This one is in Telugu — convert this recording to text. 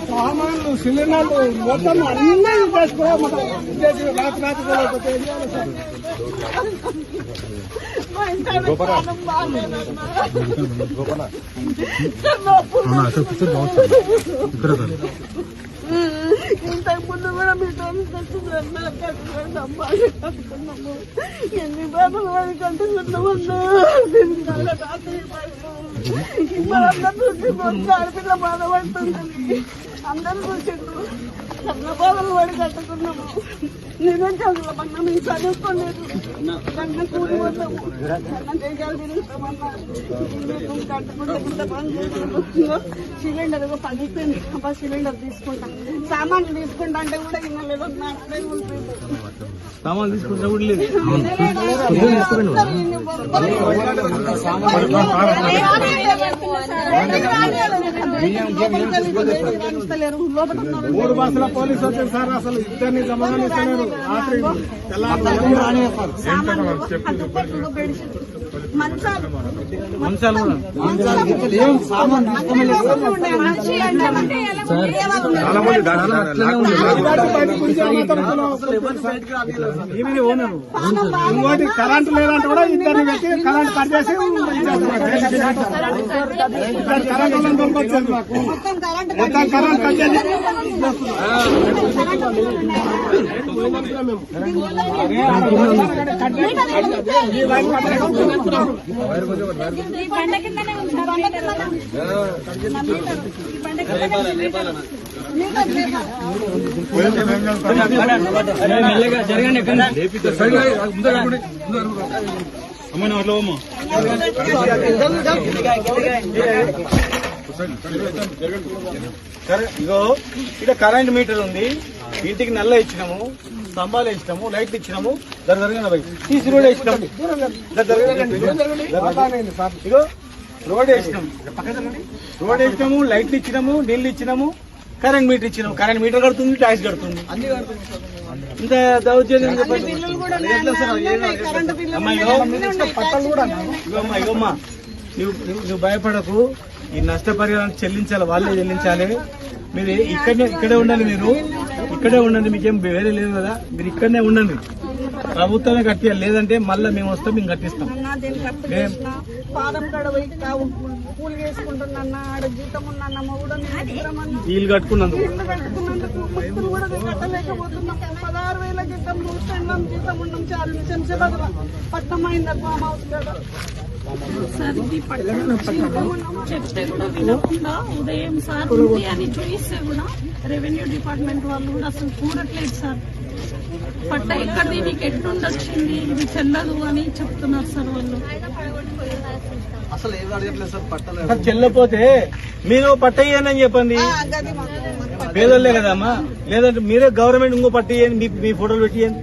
సామాన్లు సిలిండర్లు మొత్తం అన్నీ చేసుకోవాలి. రాత్రి ఇంతకు ముందు కూడా మీతో కట్టుకున్నాము. ఎన్ని బాధలు వాడి కట్టుకున్నామన్నా ఆడపిల్ల బాధపడుతుంది. అందరూ చూసిండ్రు. చాలా బాధలు వాడి కట్టుకున్నాము. నిజం చదువులమన్నా మేము చదువుకోలేదు. కన్న కూలి పోతాము, కన్న దేశాలు తిరుగుతామన్నారు. కట్టుకుంటే ఇంత పని చేస్తున్నాము. సిలిండర్ పగిలిపోయింది. అబ్బా సిలిండర్ తీసుకుంటాం, సామాన్లు తీసుకుంటా అంటే కూడా ఇన్నలేదు. నాకే ఉంటుంది సామాన్లు తీసుకుంటా కూడా లేదు. మూడు బస్సుల పోలీసు వచ్చారు సార్. అసలు ఇద్దరిని గమనిస్తలేరు. రాత్రి మంచాలు కూడా ఇంకోటి కరెంట్ లేదంటే కూడా ఇద్దరిని పెట్టి కరెంట్ కట్ చేసి కరెంట్ వచ్చేది మాకు. మొత్తం కరెంట్ కట్ చేసి జరగండి. ఇగో ఇక్కడ కరెంట్ మీటర్ ఉంది. ఇంటికి నల్ల ఇచ్చినాము, స్తంభాలు ఇచ్చినాము, లైట్లు ఇచ్చినాము. జరగండి తీసి రోడ్ వేసినాము. ఇగో రోడ్ వేసినాము, రోడ్ వేసినాము, లైట్లు ఇచ్చినాము, నీళ్లు ఇచ్చినాము, కరెంట్ మీటర్ ఇచ్చినాము. కరెంట్ మీటర్ కడుతుంది, ట్యాక్స్ కడుతుంది. ఇంత దౌర్జన్యం ఇగోమ్మా, నువ్వు భయపడకు. ఈ నష్టపరిహారం చెల్లించాలి, వాళ్ళే చెల్లించాలి. మీరు ఇక్కడే ఉండండి. మీరు ఇక్కడే ఉండండి, మీకేం వేరే లేదు కదా. మీరు ఇక్కడనే ఉండండి. ప్రభుత్వమే కట్టియాలి, లేదంటే మళ్ళీ మేము వస్తాం, మేము కట్టిస్తాం. వీళ్ళు కట్టుకున్నందుకు 16,000 జీతం, జీతం ఉన్నాం. శంషాబాద్ పట్నం అయింది ఫామ్ హౌస్ కదా సార్. ఇది చెప్తే కూడా వినకుండా ఉదయం సార్ ఉంది అని చూయిస్తే కూడా రెవెన్యూ డిపార్ట్మెంట్ వాళ్ళు కూడా అసలు చూడట్లేదు సార్. పట్ట ఎక్కడ దీనికి ఎట్లుండొచ్చింది, ఇది చెల్లదు అని చెప్తున్నారు సార్ వాళ్ళు. అసలు ఏం అడగట్లేదు సార్. పట్ట చెల్లపోతే మీరు పట్ట ఇయ్యని చెప్పండి. పేదోళ్ళే కదమ్మా. లేదంటే మీరే గవర్నమెంట్ ఇంకో పట్ట ఇయ్యండి, మీ ఫోటోలు పెట్టి ఇవ్వండి.